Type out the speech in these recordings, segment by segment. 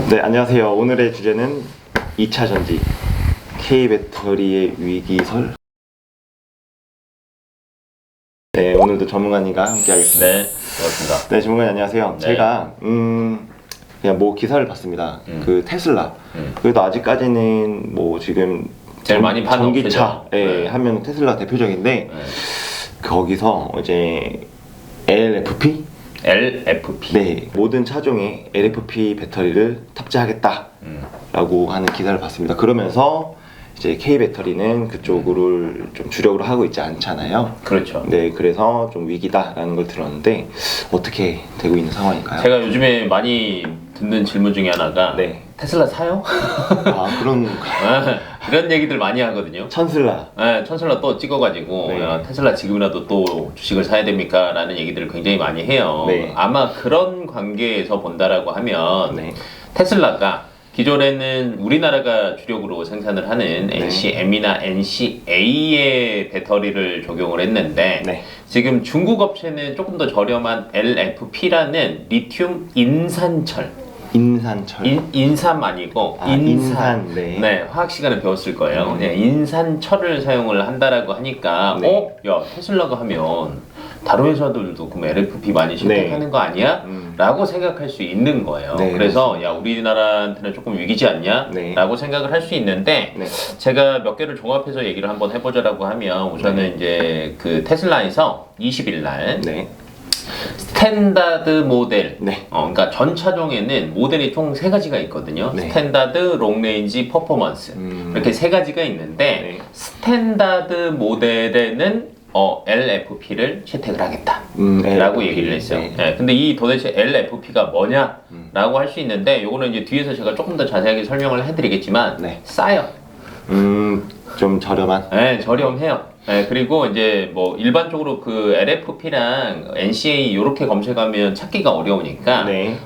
네, 안녕하세요. 오늘의 주제는 2차 전지, K배터리의 위기설. 네, 오늘도 전문가님과 함께 하겠습니다. 네, 반갑습니다. 네, 전문가님 안녕하세요. 네. 제가 그냥 뭐 기사를 봤습니다. 그 테슬라. 그래도 아직까지는 뭐 지금 제일 많이 파는 전기차 업체죠. 네. 하면 테슬라 대표적인데 네. 거기서 이제 LFP? LFP. 네, 모든 차종에 LFP 배터리를 탑재하겠다라고 하는 기사를 봤습니다. 그러면서 이제 K 배터리는 그쪽을 좀 주력으로 하고 있지 않잖아요. 그렇죠. 네, 그래서 좀 위기다라는 걸 들었는데 어떻게 되고 있는 상황일까요? 제가 요즘에 많이 듣는 질문 중에 하나가 네. 테슬라 사요? 아, 그런 이런 얘기들 많이 하거든요. 천슬라. 네, 테슬라 또 찍어가지고 네. 야, 테슬라 지금이라도 또 주식을 사야 됩니까? 라는 얘기들을 굉장히 많이 해요. 네. 아마 그런 관계에서 본다라고 하면 네. 테슬라가 기존에는 우리나라가 주력으로 생산을 하는 네. NCM이나 NCA의 배터리를 적용을 했는데 네. 지금 중국 업체는 조금 더 저렴한 LFP라는 리튬 인산철 인산철. 인삼 아니고 아, 인산. 인산, 네. 네, 화학 시간에 배웠을 거예요. 네, 인산철을 사용을 한다라고 하니까 네. 야, 테슬라가 하면 다른 회사들도 그럼 LFP 많이 실패하는 네. 거 아니야? 라고 생각할 수 있는 거예요. 네, 그래서 맞습니다. 야, 우리나라한테는 조금 위기지 않냐? 네. 라고 생각을 할 수 있는데 네. 제가 몇 개를 종합해서 얘기를 한번 해보자라고 하면 우선은 이제 그 테슬라에서 20일 날 네. 스탠다드 모델, 네. 그러니까 전 차종에는 모델이 총 3가지가 있거든요. 네. 스탠다드, 롱레인지, 퍼포먼스 이렇게 3가지가 있는데 네. 스탠다드 모델에는 LFP를 채택을 하겠다 라고 LFP. 얘기를 했어요. 네. 네, 근데 이 도대체 LFP가 뭐냐 라고 할 수 있는데 요거는 이제 뒤에서 제가 조금 더 자세하게 설명을 해드리겠지만 네. 싸요. 좀 저렴한. 네, 저렴해요. 네, 그리고 이제 뭐 일반적으로 그 LFP랑 NCA 이렇게 검색하면 찾기가 어려우니까 네.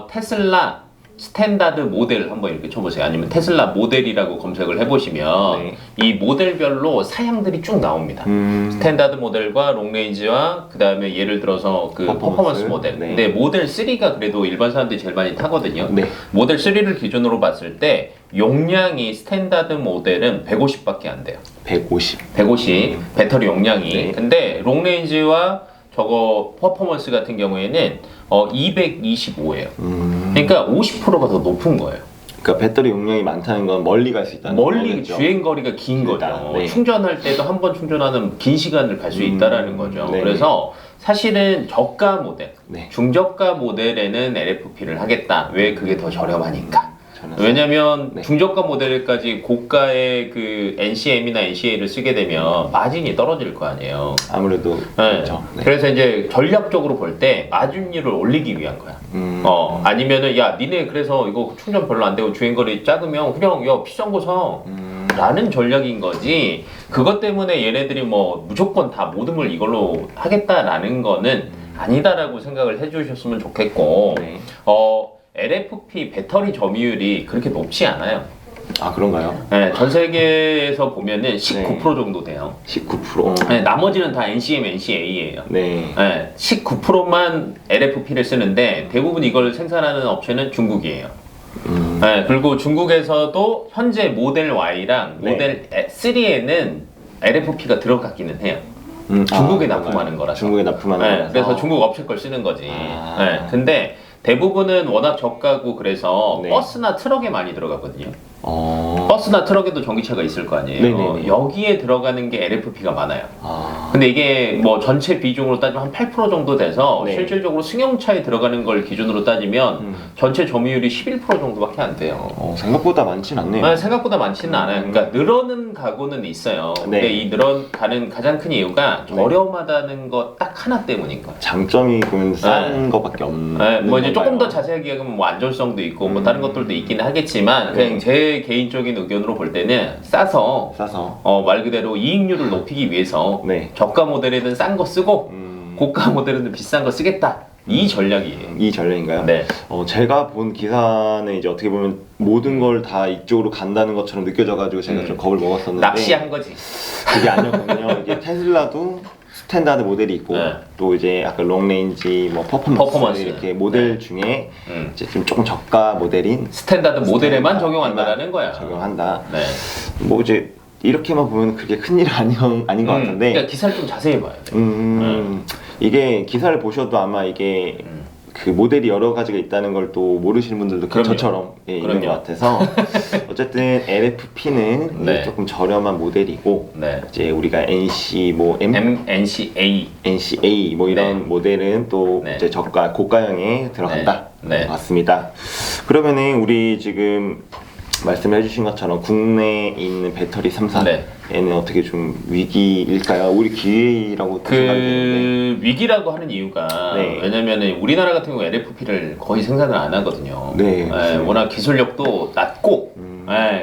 테슬라 스탠다드 모델 한번 이렇게 쳐보세요. 아니면 테슬라 모델이라고 검색을 해보시면 네. 이 모델별로 사양들이 쭉 나옵니다. 스탠다드 모델과 롱레인지와 그 다음에 예를 들어서 그 퍼포먼스 모델. 네. 근데 모델 3가 그래도 일반 사람들이 제일 많이 타거든요. 네. 모델 3를 기준으로 봤을 때 용량이 스탠다드 모델은 150밖에 안 돼요. 150. 150 배터리 용량이. 네. 근데 롱레인지와 저거 퍼포먼스 같은 경우에는 225예요. 그러니까 50%가 더 높은 거예요. 그러니까 배터리 용량이 많다는 건 멀리 갈 수 있다는 멀리 거겠죠. 주행 거리가 긴 길다. 거죠. 네. 충전할 때도 한 번 충전하는 긴 시간을 갈 수 있다라는 거죠. 네. 그래서 사실은 저가 모델, 네. 중저가 모델에는 LFP를 하겠다. 왜? 그게 더 저렴하니까. 저는 왜냐면 네. 중저가 모델까지 고가의 그 NCM이나 NCA를 쓰게 되면 마진이 떨어질 거 아니에요. 아무래도 네. 그렇죠. 네. 그래서 이제 전략적으로 볼 때 마진율을 올리기 위한 거야. 아니면은 야 니네 그래서 이거 충전 별로 안 되고 주행거리 작으면 그냥 야 비싼 거 사. 라는 전략인 거지. 그것 때문에 얘네들이 뭐 무조건 다 모든 걸 이걸로 하겠다라는 거는 아니다라고 생각을 해주셨으면 좋겠고. 네. LFP 배터리 점유율이 그렇게 높지 않아요. 아, 그런가요? 네, 전 세계에서 보면은 19% 정도 돼요. 19%. 네, 나머지는 다 NCM, NCA예요. 네. 네, 19%만 LFP를 쓰는데 대부분 이걸 생산하는 업체는 중국이에요. 네, 그리고 중국에서도 현재 모델 Y랑 네. 모델 3에는 LFP가 들어갔기는 해요. 중국에 납품하는 거라서. 중국에 납품하는 네, 거라서. 그래서 중국 업체 걸 쓰는 거지. 아. 네, 근데 대부분은 워낙 저가고 그래서 네. 버스나 트럭에 많이 들어가거든요. 어. 버스나 트럭에도 전기차가 있을 거 아니에요. 네네네. 여기에 들어가는 게 LFP가 많아요. 아. 근데 이게 뭐 전체 비중으로 따지면 한 8% 정도 돼서 네. 실질적으로 승용차에 들어가는 걸 기준으로 따지면 전체 점유율이 11% 정도밖에 안 돼요. 생각보다 많진 않네요. 생각보다 많지는 않아요. 그러니까 늘어는 가고는 있어요. 근데 네. 이 늘어가는 가장 큰 이유가 저렴하다는 거 딱 하나 때문인 거예요. 장점이 그러면 싼 것밖에 없는. 네, 뭐 이제 조금 더 건가요? 자세하게 얘기하면 뭐 안전성도 있고 뭐 다른 것들도 있기는 하겠지만 그냥 네. 제 개인적인 의견으로 볼 때는 싸서 말 그대로 이익률을 높이기 위해서 네. 저가 모델에는 싼 거 쓰고 고가 모델에는 비싼 거 쓰겠다. 이 전략이에요. 이 전략인가요? 네. 제가 본 기사는 이제 어떻게 보면 모든 걸 다 이쪽으로 간다는 것처럼 느껴져가지고 제가 좀 겁을 먹었었는데 낚시한 거지. 그게 아니었거든요. 이게 테슬라도 스탠다드 모델이 있고 네. 또 이제 아까 롱레인지 뭐 퍼포먼스 이렇게 모델 중에 이제 좀 조금 저가 모델인 스탠다드 모델에만 적용한다라는 거야. 적용한다. 네. 뭐 이제 이렇게만 보면 그게 큰일 아닌 것 같은데. 그러니까 기사를 좀 자세히 봐야 돼. 이게 기사를 보셔도 아마 이게 그 모델이 여러 가지가 있다는 걸 또 모르시는 분들도 그럼요. 저처럼 있는 것 그럼요. 같아서 어쨌든 LFP는 네. 조금 저렴한 모델이고 네. 이제 우리가 NC 뭐 NCA. NCA 뭐 이런 네. 모델은 또 네. 이제 저가 고가형에 들어간다. 네. 네. 맞습니다. 그러면은 우리 지금 말씀해 주신 것처럼 국내에 있는 배터리 3사에는 네. 어떻게 좀 위기일까요? 우리 기회라고 생각이 되는데. 그 위기라고 하는 이유가 네. 왜냐면은 우리나라 같은 경우 LFP를 거의 생산을 안 하거든요. 네, 맞습니다. 워낙 기술력도 낮고,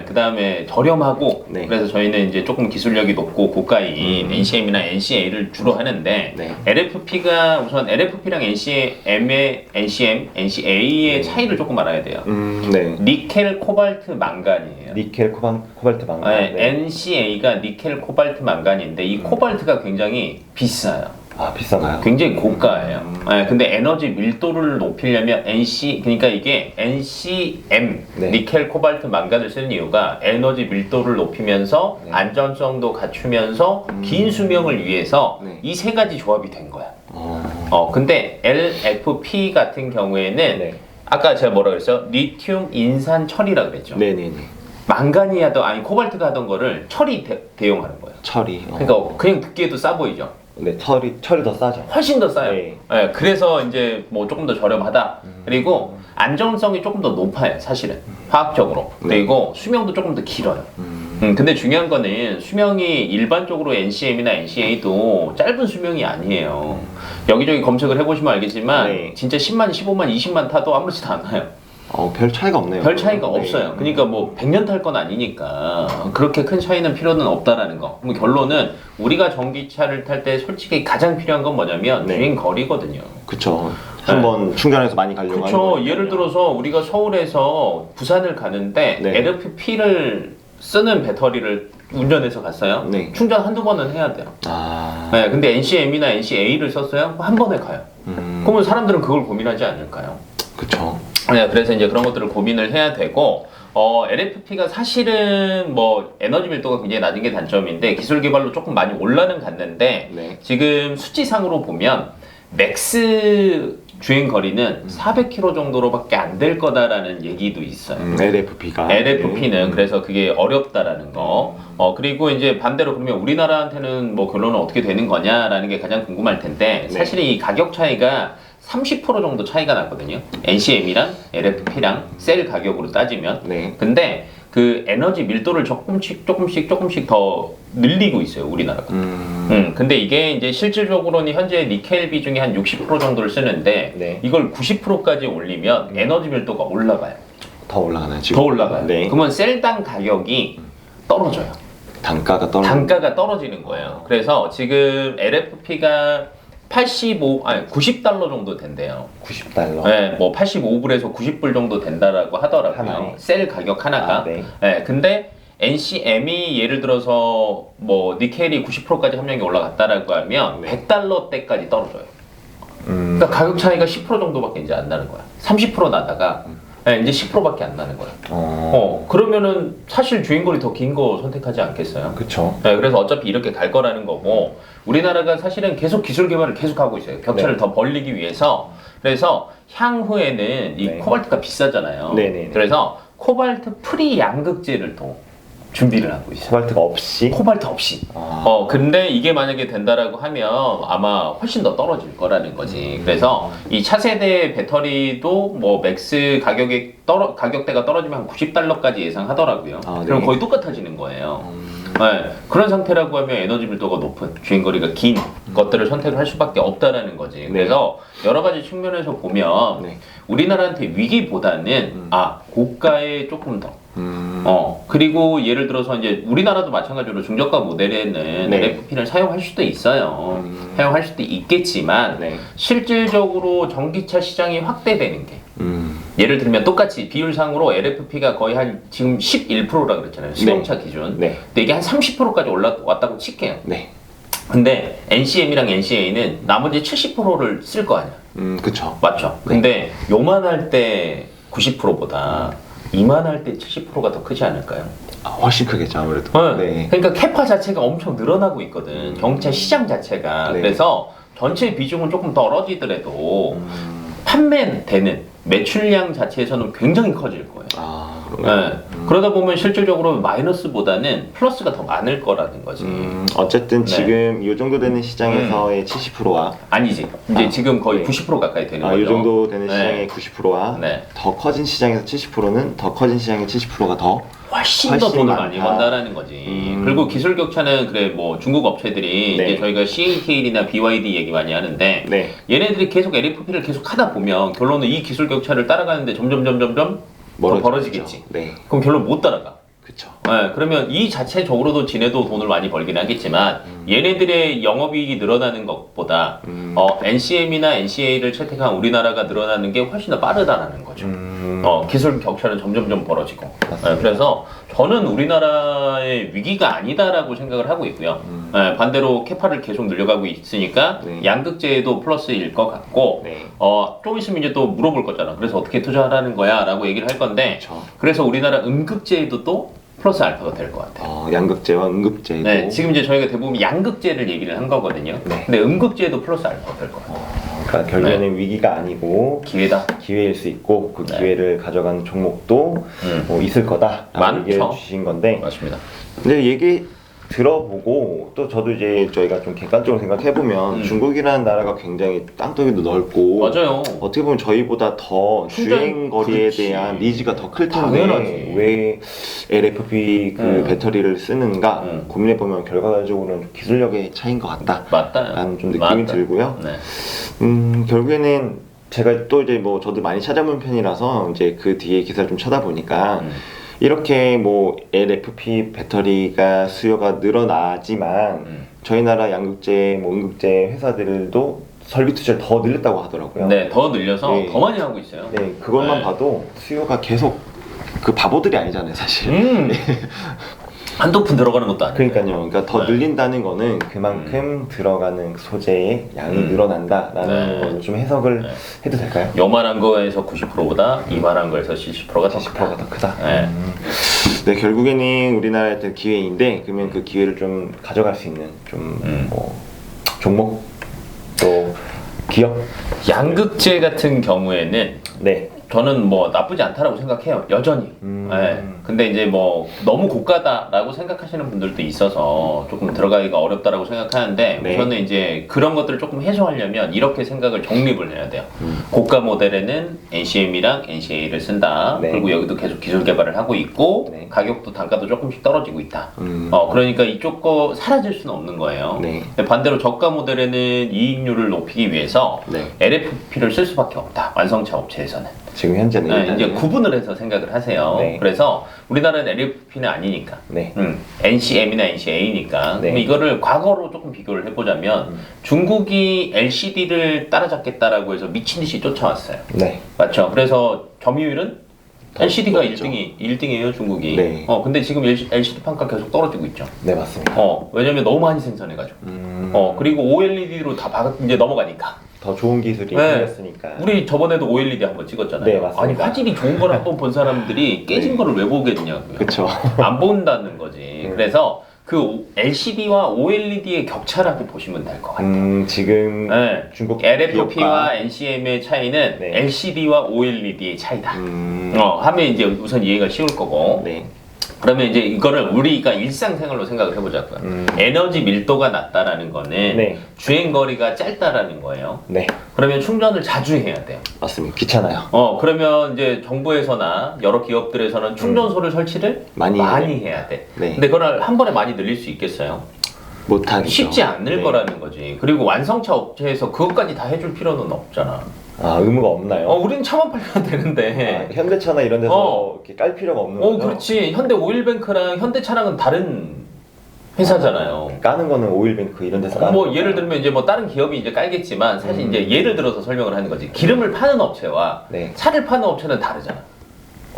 그 다음에 저렴하고, 네. 그래서 저희는 이제 조금 기술력이 높고 고가인 NCM이나 NCA를 주로 하는데, 네. LFP가 우선 LFP랑 NCM의 NCM, NCA의 차이를 조금 알아야 돼요. 네. 니켈, 코발트, 망간이에요. 니켈, 코발트 망간. 네, NCA가 니켈, 코발트, 망간인데 이 코발트가 굉장히 비싸요. 아, 비싸나요? 굉장히 고가예요. 네, 근데 에너지 밀도를 높이려면 그러니까 이게 NCM, 네. 니켈, 코발트, 망간을 쓰는 이유가 에너지 밀도를 높이면서 네. 안전성도 갖추면서 긴 수명을 위해서 네. 이 세 가지 조합이 된 거야. 근데 LFP 같은 경우에는 네. 아까 제가 뭐라 그랬어요? 리튬 인산 철이라 그랬죠. 네네네. 망간이 하던 아니 코발트가 하던 거를 철이 대용하는 거예요. 철이. 그러니까 그냥 듣기에도 싸 보이죠. 네, 철이 더 싸죠. 훨씬 더 싸요. 네. 네, 그래서 이제 뭐 조금 더 저렴하다. 그리고 안정성이 조금 더 높아요, 사실은 화학적으로. 네. 그리고 수명도 조금 더 길어요. 근데 중요한 거는 수명이 일반적으로 NCM이나 NCA도 짧은 수명이 아니에요. 여기저기 검색을 해보시면 알겠지만 네. 진짜 10만, 15만, 20만 타도 아무렇지도 않아요. 별 차이가 없네요. 별 차이가 네. 없어요. 그러니까 뭐 100년 탈 건 아니니까 그렇게 큰 차이는 필요는 없다라는 거. 그럼 결론은 우리가 전기차를 탈 때 솔직히 가장 필요한 건 뭐냐면 네. 주행 거리거든요. 그쵸. 한번 충전해서 많이 가려고 그렇죠. 하는 거니까요. 예를 들어서 우리가 서울에서 부산을 가는데 네. LFP를 쓰는 배터리를 운전해서 갔어요. 네. 충전 한두 번은 해야 돼요. 아. 네, 근데 NCM이나 NCA를 썼어요? 한 번에 가요. 그러면 사람들은 그걸 고민하지 않을까요? 그쵸. 네, 그래서 이제 그런 것들을 고민을 해야 되고, LFP가 사실은 뭐 에너지 밀도가 굉장히 낮은 게 단점인데 기술 개발로 조금 많이 올라는 갔는데 네. 지금 수치상으로 보면 맥스 주행 거리는 400km 정도로밖에 안 될 거다라는 얘기도 있어요. LFP가. LFP는 그래서 그게 어렵다라는 거. 그리고 이제 반대로 그러면 우리나라한테는 뭐 결론은 어떻게 되는 거냐라는 게 가장 궁금할 텐데 네. 사실 이 가격 차이가 30% 정도 차이가 나거든요. NCM이랑 LFP랑 셀 가격으로 따지면. 네. 근데 그 에너지 밀도를 조금씩 더 늘리고 있어요, 우리나라가. 근데 이게 이제 실질적으로는 현재 니켈 비중이 한 60% 정도를 쓰는데 네. 이걸 90%까지 올리면 에너지 밀도가 올라가요. 더 올라가나요, 지금? 더 올라가요. 네. 그러면 셀당 가격이 떨어져요. 단가가 단가가 떨어지는 거예요. 그래서 지금 LFP가 90달러 정도 된대요. 90달러. 네, 뭐 85불에서 90불 정도 된다라고 하더라고요. 하나에? 셀 가격 하나가. 아, 네. 네, 근데 NCM이 예를 들어서 뭐 니켈이 90%까지 함량이 올라갔다라고 하면 네. 100달러대까지 떨어져요. 그러니까 가격 차이가 10% 정도밖에 이제 안 나는 거야. 30% 나다가 네, 이제 10%밖에 안 나는 거야. 그러면은 사실 주행거리 더 긴 거 선택하지 않겠어요? 그쵸. 네, 그래서 어차피 이렇게 갈 거라는 거고 우리나라가 사실은 계속 기술 개발을 계속 하고 있어요. 격차를 네. 더 벌리기 위해서. 그래서 향후에는 이 네. 코발트가 비싸잖아요. 네네네. 그래서 코발트 프리 양극재를 또 준비를 하고 있어요. 코발트가 없이? 코발트 없이. 근데 이게 만약에 된다라고 하면 아마 훨씬 더 떨어질 거라는 거지. 그래서 이 차세대 배터리도 뭐 맥스 가격대가 떨어지면 한 90달러까지 예상하더라고요. 아, 네. 그럼 거의 똑같아지는 거예요. 네, 그런 상태라고 하면 에너지 밀도가 높은 주행거리가 긴 것들을 선택을 할 수밖에 없다라는 거지. 그래서 여러 가지 측면에서 보면 네. 우리나라한테 위기보다는 고가에 조금 더 그리고 예를 들어서 이제 우리나라도 마찬가지로 중저가 모델에는 네. LFP를 사용할 수도 있어요. 사용할 수도 있겠지만 네. 실질적으로 전기차 시장이 확대되는 게 예를 들면 똑같이 비율상으로 LFP가 거의 한 지금 11%라 그랬잖아요. 승용차 기준. 네. 근데 이게 한 30%까지 올라왔다고 칠게요. 네. 근데 NCM이랑 NCA는 나머지 70%를 쓸 거 아니야. 그쵸. 맞죠? 네. 근데 요만할 때 90%보다 이만할 때 70%가 더 크지 않을까요? 훨씬 크겠죠, 아무래도. 네. 그러니까 캐파 자체가 엄청 늘어나고 있거든. 경차 시장 자체가. 네. 그래서 전체 비중은 조금 떨어지더라도 판매되는 매출량 자체에서는 굉장히 커질 거예요. 아, 네. 그러다 보면 실질적으로 마이너스보다는 플러스가 더 많을 거라는 거지. 어쨌든 네. 지금 이 정도 되는 시장에서의 70%와 아니지. 이제 지금 거의 네. 90% 가까이 되는 거죠. 이 정도 되는 네. 시장의 90%와 네. 더 커진 시장에서 70%는 더 커진 시장의 70%가 더 훨씬 더 훨씬 돈을 많다. 많이 번다라는 거지. 그리고 기술 격차는 그래 뭐 중국 업체들이 네. 이제 저희가 CATL이나 BYD 얘기 많이 하는데 네. 얘네들이 계속 LFP를 계속 하다 보면 결론은 이 기술 격차를 따라가는데 점점 더 멀어지겠죠. 벌어지겠지. 네. 그럼 결론 못 따라가. 그쵸. 네, 그러면 이 자체적으로도 지네도 돈을 많이 벌긴 하겠지만 얘네들의 영업이익이 늘어나는 것보다 NCM이나 NCA를 채택한 우리나라가 늘어나는 게 훨씬 더 빠르다라는 거죠. 기술 격차는 점점 벌어지고. 네, 그래서 저는 우리나라의 위기가 아니다라고 생각을 하고 있고요. 네, 반대로 캐파를 계속 늘려가고 있으니까 네. 양극재도 플러스일 것 같고 네. 좀 있으면 이제 또 물어볼 거잖아. 그래서 어떻게 투자하라는 거야? 라고 얘기를 할 건데 그쵸. 그래서 우리나라 음극재도 또 플러스 알파가 될 것 같아요. 양극재와 음극재도 네, 지금 이제 저희가 대부분 양극재를 얘기를 한 거거든요. 네. 근데 음극재도 플러스 알파가 될 것 같아요. 그러니까 결국에는 위기가 아니고 기회다. 기회일 수 있고 그 네. 기회를 가져가는 종목도 뭐 있을 거다 많죠. 얘기해 주신 건데 맞습니다. 근데 얘기 들어보고 또 저도 이제 저희가 좀 객관적으로 생각해보면 중국이라는 나라가 굉장히 땅덩이도 넓고 맞아요. 어떻게 보면 저희보다 더 충전- 주행 거리에 그렇지. 대한 니즈가 더 클 텐데 당연하지. 왜 LFP 그 배터리를 쓰는가 고민해보면 결과적으로는 기술력의 차이인 것 같다 맞다. 라는 좀 느낌이 들고요. 네. 결국에는 제가 또 이제 뭐 저도 많이 찾아본 편이라서 이제 그 뒤에 기사를 좀 쳐다보니까 이렇게 뭐 LFP 배터리가 수요가 늘어나지만 저희 나라 양극재, 뭐 음극재 회사들도 설비 투자를 더 늘렸다고 하더라고요. 네, 더 늘려서 네. 더 많이 하고 있어요. 네, 그것만 네. 봐도 수요가 계속 그 바보들이 아니잖아요, 사실. 한두 푼 들어가는 것도 아니고. 그러니까요. 그러니까 더 네. 늘린다는 거는 그만큼 들어가는 소재의 양이 늘어난다라는 네. 걸로 좀 해석을 네. 해도 될까요? 요만한 거에서 90%보다 이만한 거에서 70%가 더 70%가 더 크다. 네. 네, 결국에는 우리나라한테 기회인데 그러면 그 기회를 좀 가져갈 수 있는 좀 뭐 종목 또 기업 양극재 같은 경우에는 네. 저는 뭐 나쁘지 않다라고 생각해요. 여전히. 네. 근데 이제 뭐 너무 고가다라고 생각하시는 분들도 있어서 조금 들어가기가 어렵다라고 생각하는데 네. 우선은 이제 그런 것들을 조금 해소하려면 이렇게 생각을 정립을 해야 돼요. 고가 모델에는 NCM이랑 NCA를 쓴다. 네. 그리고 여기도 계속 기술 개발을 하고 있고 네. 가격도 단가도 조금씩 떨어지고 있다. 그러니까 이쪽 거 사라질 수는 없는 거예요. 네. 근데 반대로 저가 모델에는 이익률을 높이기 위해서 네. LFP를 쓸 수밖에 없다. 완성차 업체에서는. 지금 현재는 네, 일단은 이제 구분을 해서 생각을 하세요. 네. 그래서 우리나라는 LFP는 아니니까. 네. NCM이나 NCA니까. 네. 그럼 이거를 과거로 조금 비교를 해보자면 중국이 LCD를 따라잡겠다라고 해서 미친 듯이 쫓아왔어요. 네. 맞죠? 그래서 점유율은 더 LCD가 높죠. 1등이에요, 중국이. 네. 근데 지금 LCD 판가 계속 떨어지고 있죠. 네, 맞습니다. 왜냐면 너무 많이 생산해가지고. 그리고 OLED로 다 이제 넘어가니까. 더 좋은 기술이 네. 생겼으니까. 우리 저번에도 OLED 한번 찍었잖아요. 네, 맞습니다. 아니 화질이 좋은 걸 한번 본 사람들이 깨진 네. 거를 왜 보겠냐고요. 그쵸. 안 본다는 거지. 그래서 그 LCD와 OLED의 격차라고 보시면 될 것 같아요. 지금 네. 중국 LFP와 기업과 NCM의 차이는 네. LCD와 OLED의 차이다. 음, 하면 이제 우선 이해가 쉬울 거고. 네. 그러면 이제 이거를 우리가 일상생활로 생각을 해보자고요. 에너지 밀도가 낮다라는 거는 네. 주행 거리가 짧다라는 거예요. 네. 그러면 충전을 자주 해야 돼요. 맞습니다. 귀찮아요. 그러면 이제 정부에서나 여러 기업들에서는 충전소를 설치를 많이 해야 돼. 네. 근데 그걸 한 번에 많이 늘릴 수 있겠어요? 못하겠죠. 쉽지 않을 네. 거라는 거지. 그리고 완성차 업체에서 그것까지 다 해줄 필요는 없잖아. 의무가 없나요? 우리는 차만 팔면 되는데. 현대차나 이런 데서 이렇게 깔 필요가 없는 거죠? 그렇지. 현대 오일뱅크랑 현대차랑은 다른 회사잖아요. 까는 거는 오일뱅크 이런 데서 까는 거죠. 예를 들면 이제 뭐 다른 기업이 이제 깔겠지만 사실 이제 예를 들어서 설명을 하는 거지. 기름을 파는 업체와 네. 차를 파는 업체는 다르잖아.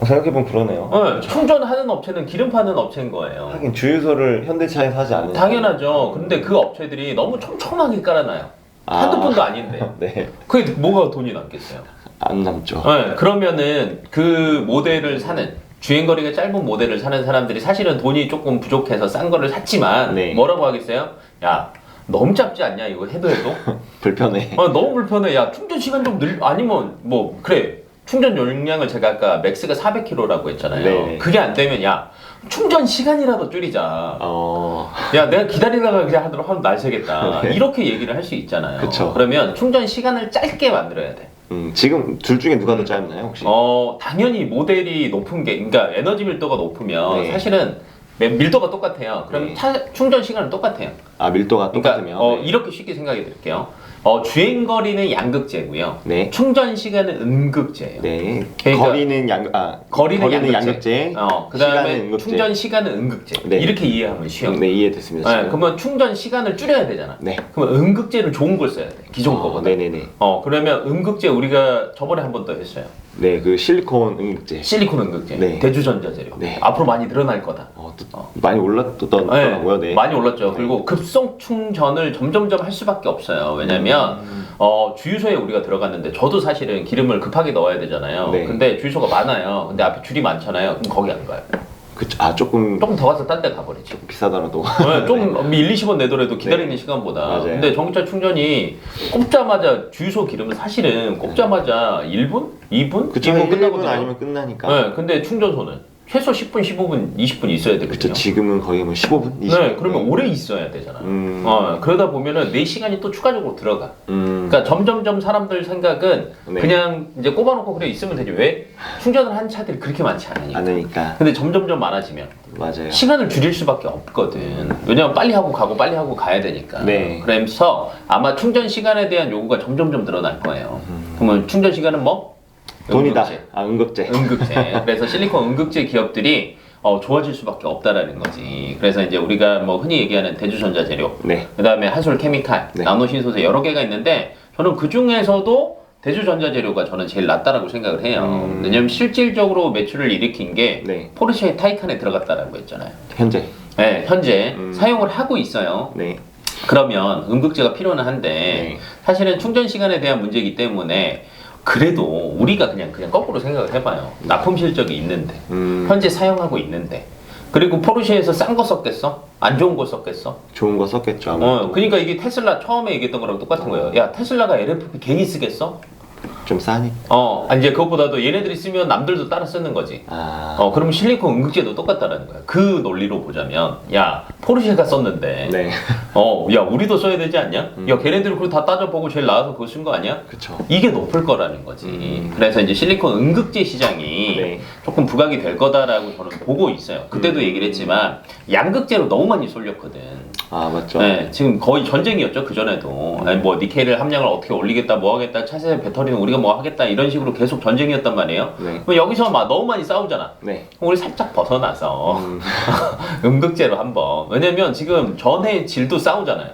생각해보면 그러네요. 충전하는 업체는 기름 파는 업체인 거예요. 하긴 주유소를 현대차에서 하지 않는. 당연하죠. 근데 그 업체들이 너무 촘촘하게 깔아놔요. 한두 푼도 아닌데. 네. 그게 뭐가 돈이 남겠어요? 안 남죠. 그러면은 그 모델을 사는 주행거리가 짧은 모델을 사는 사람들이 사실은 돈이 조금 부족해서 싼 거를 샀지만 네. 뭐라고 하겠어요? 야 너무 짧지 않냐 이거 해도 불편해. 너무 불편해. 야 충전 시간 좀 아니면 뭐 그래 충전 용량을 제가 아까 맥스가 400km라고 했잖아요. 네. 그게 안 되면 야 충전 시간이라도 줄이자. 야 내가 기다리다가 그냥 하도록 날 새겠다. 네. 이렇게 얘기를 할 수 있잖아요. 그쵸. 그러면 충전 시간을 짧게 만들어야 돼. 지금 둘 중에 누가 더 짧나요 혹시? 당연히 모델이 높은 게, 그러니까 에너지 밀도가 높으면 네. 사실은 밀도가 똑같아요. 그럼 네. 충전 시간은 똑같아요. 밀도가 그러니까 똑같으면. 네. 이렇게 쉽게 생각해 드릴게요. 주행 거리는 양극재고요. 네. 충전 시간은 음극재예요. 네. 그러니까 거리는 양극재. 양극재. 그다음에 시간은 음극재. 충전 시간은 음극재. 네. 이렇게 이해하면 쉬워요. 네, 이해됐습니다. 지금. 그러면 충전 시간을 줄여야 되잖아. 네. 그러면 음극재를 좋은 걸 써야 돼. 기존 거보다. 네네네. 그러면 음극재 우리가 저번에 한 번 더 했어요. 네, 그 실리콘 음극재. 실리콘 음극재, 네. 대주전자재료. 네. 앞으로 많이 늘어날 거다. 많이 올랐더라고요. 네. 많이 올랐죠. 그리고 급속 충전을 점점점 할 수밖에 없어요. 왜냐면 주유소에 우리가 들어갔는데 저도 사실은 기름을 급하게 넣어야 되잖아요. 네. 근데 주유소가 많아요. 근데 앞에 줄이 많잖아요. 그럼 거기 안 가요. 조금 조금 더 가서 딴 데 가버리죠. 비싸더라도. 좀 1, 20원 내더라도 기다리는 시간보다. 맞아요. 근데 전기차 충전이 꼽자마자 주유소 기름은 사실은 꼽자마자 1분? 2분? 그쵸, 2분 1분 끝나거든요. 아니면 끝나니까. 근데 충전소는 최소 10분, 15분, 20분 있어야 되거든요. 그쵸, 지금은 거의 뭐 15분? 20분? 네, 그러면 오래 있어야 되잖아. 그러다 보면은 내 시간이 또 추가적으로 들어가. 그러니까 점점점 사람들 생각은 네. 그냥 이제 꼽아놓고 그래 있으면 되지. 왜? 충전을 한 차들이 그렇게 많지 않으니까. 않으니까. 근데 점점점 많아지면 맞아요. 시간을 줄일 수밖에 없거든. 왜냐면 빨리 하고 가고 빨리 하고 가야 되니까. 네. 그래서 아마 충전 시간에 대한 요구가 점점점 늘어날 거예요. 그러면 충전 시간은 뭐? 돈이다. 음극재. 음극재. 음극재. 그래서 실리콘 음극재 기업들이 좋아질 수밖에 없다라는 거지. 그래서 이제 우리가 뭐 흔히 얘기하는 대주전자 재료, 네. 그다음에 한솔 케미칼, 네. 나노신소재 여러 개가 있는데 저는 그 중에서도 대주전자 재료가 저는 제일 낫다라고 생각을 해요. 왜냐면 실질적으로 매출을 일으킨 게 네. 포르쉐 타이칸에 들어갔다라고 했잖아요. 현재. 네, 현재 사용을 하고 있어요. 네. 그러면 음극재가 필요는 한데 네. 사실은 충전 시간에 대한 문제이기 때문에 그래도 우리가 그냥 거꾸로 생각을 해봐요. 납품 실적이 있는데 현재 사용하고 있는데 그리고 포르쉐에서 싼 거 썼겠어? 안 좋은 거 썼겠어? 좋은 거 썼겠죠. 아무래도. 그러니까 이게 테슬라 처음에 얘기했던 거랑 똑같은 거예요. 야 테슬라가 LFP 괜히 쓰겠어? 좀 싸니? 이제 그것보다도 얘네들이 쓰면 남들도 따라 쓰는 거지. 그러면 실리콘 음극재도 똑같다라는 거야. 그 논리로 보자면, 야, 포르쉐가 썼는데, 네. 야, 우리도 써야 되지 않냐? 야, 걔네들 그거 다 따져보고 제일 나아서 그거 쓴 거 아니야? 그쵸. 이게 높을 거라는 거지. 그래서 이제 실리콘 음극재 시장이 네. 조금 부각이 될 거다라고 저는 보고 있어요. 그때도 얘기를 했지만, 양극재로 너무 많이 쏠렸거든. 맞죠. 네, 지금 거의 전쟁이었죠. 그전에도. 아니, 뭐 니켈 함량을 어떻게 올리겠다, 뭐 하겠다, 차세 배터리는 우리가 뭐 하겠다 이런 식으로 계속 전쟁이었단 말이에요. 네. 그럼 여기서 막 너무 많이 싸우잖아. 네. 그럼 우리 살짝 벗어나서 음극재로 한번. 왜냐면 지금 전해 질도 싸우잖아요.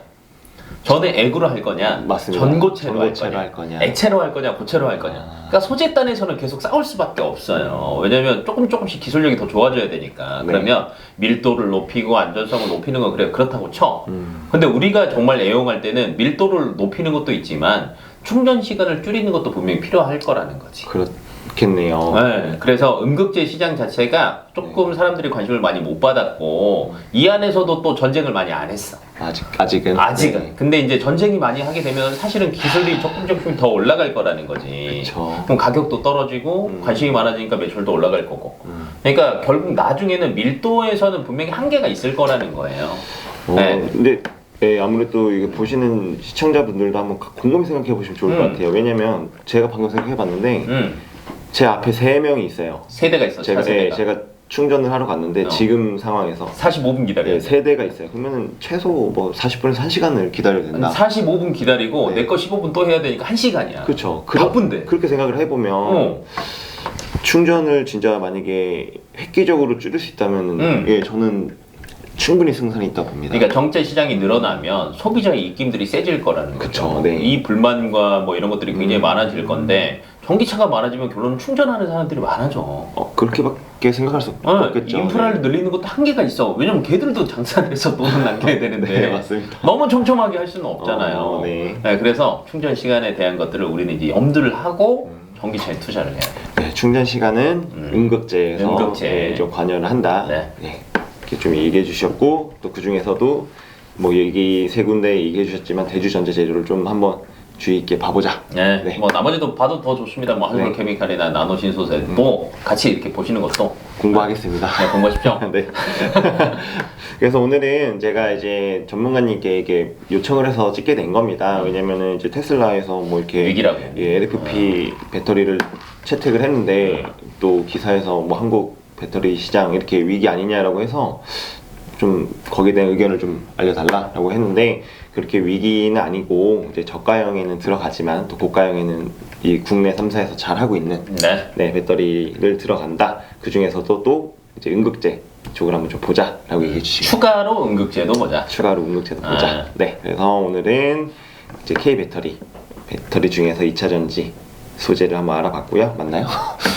전해 액으로 할 거냐, 맞습니다. 전고체로 전고체로 할 할 거냐, 거냐. 액체로 할 거냐, 고체로 할 거냐. 그러니까 소재단에서는 계속 싸울 수밖에 없어요. 왜냐면 조금씩 기술력이 더 좋아져야 되니까. 네. 그러면 밀도를 높이고 안전성을 높이는 건 그래 그렇다고 쳐. 근데 우리가 정말 애용할 때는 밀도를 높이는 것도 있지만 충전 시간을 줄이는 것도 분명히 필요할 거라는 거지. 그렇겠네요. 네, 그래서 음극재 시장 자체가 조금 사람들이 관심을 많이 못 받았고 이 안에서도 또 전쟁을 많이 안 했어. 아직은. 네. 근데 이제 전쟁이 많이 하게 되면 사실은 기술이 조금 더 올라갈 거라는 거지. 그쵸. 그럼 가격도 떨어지고 관심이 많아지니까 매출도 올라갈 거고. 그러니까 결국 나중에는 밀도에서는 분명히 한계가 있을 거라는 거예요. 네. 근데 아무래도 이거 보시는 시청자분들도 한번 곰곰이 생각해 보시면 좋을 것 같아요. 왜냐면 제가 방금 생각해 봤는데 제 앞에 3명이 있어요. 세대가 있어. 제가 충전을 하러 갔는데 어. 지금 상황에서 45분 기다려야 돼. 3대가 있어요. 그러면은 최소 뭐 40분에서 1시간을 기다려야 된다. 45분 기다리고 네. 내 거 15분 또 해야 되니까 1시간이야. 그렇죠. 바쁜데. 그렇게 생각을 해보면 충전을 진짜 만약에 획기적으로 줄일 수 있다면 저는 충분히 승산이 있다고 봅니다. 그러니까 정제 시장이 늘어나면 소비자의 입김들이 세질 거라는 거죠. 그쵸, 네. 이 불만과 뭐 이런 것들이 굉장히 많아질 건데 전기차가 많아지면 결론은 충전하는 사람들이 많아져. 그렇게밖에 생각할 수 없겠죠. 인프라를 네. 늘리는 것도 한계가 있어. 왜냐면 걔들도 장사를 해서 돈을 남겨야 되는데 네, 맞습니다. 너무 촘촘하게 할 수는 없잖아요. 네. 그래서 충전 시간에 대한 것들을 우리는 이제 염두를 하고 전기차에 투자를 해야 돼. 네, 충전 시간은 응급제에서 응급제. 네, 좀 관여를 한다. 네. 이렇게 좀 얘기해 주셨고 또 그 중에서도 뭐 얘기 세 군데 얘기해 주셨지만 대주전자 재료를 좀 한번 주의 있게 봐보자. 네. 네. 뭐 나머지도 봐도 더 좋습니다. 뭐 한솔 네. 케미칼이나 나노 신소재 뭐 같이 이렇게 보시는 것도 공부하겠습니다. 네, 공부하십시오. 네. 그래서 오늘은 제가 이제 전문가님께 이게 요청을 해서 찍게 된 겁니다. 왜냐면은 이제 테슬라에서 뭐 이렇게 위기라고. LFP 배터리를 채택을 했는데 또 기사에서 뭐 한국 배터리 시장 이렇게 위기 아니냐라고 해서 좀 거기에 대한 의견을 좀 알려달라라고 했는데 그렇게 위기는 아니고 이제 저가형에는 들어가지만 또 고가형에는 이 국내 3사에서 잘 하고 있는 네. 배터리를 들어간다. 그 중에서도 또 이제 응급제 쪽을 한번 좀 보자라고 얘기해 주시고 추가로 응급제도 보자. 추가로 응급제도 보자. 아. 네, 그래서 오늘은 이제 K 배터리 중에서 2차 전지 소재를 한번 알아봤고요. 맞나요?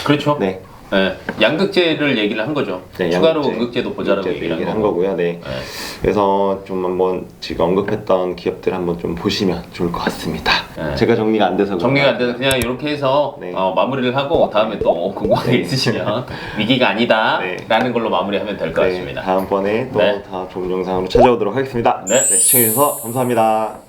그렇죠. 네. 네, 양극재를 얘기를 한 거죠. 네, 추가로 양극재, 응급제도 보자라고 응급제도 얘기를 한 한 거고. 거고요. 네. 네. 그래서 좀 한번 지금 언급했던 기업들 한번 좀 보시면 좋을 것 같습니다. 네. 제가 정리가 안 돼서 정리가 안 돼서 그냥 이렇게 해서 네. 마무리를 하고 다음에 또 궁금한 게 있으시면 위기가 아니다 네. 라는 걸로 마무리하면 될 것 네, 같습니다. 다음번에 또 네. 더 좋은 영상으로 찾아오도록 하겠습니다. 네. 시청해주셔서 감사합니다.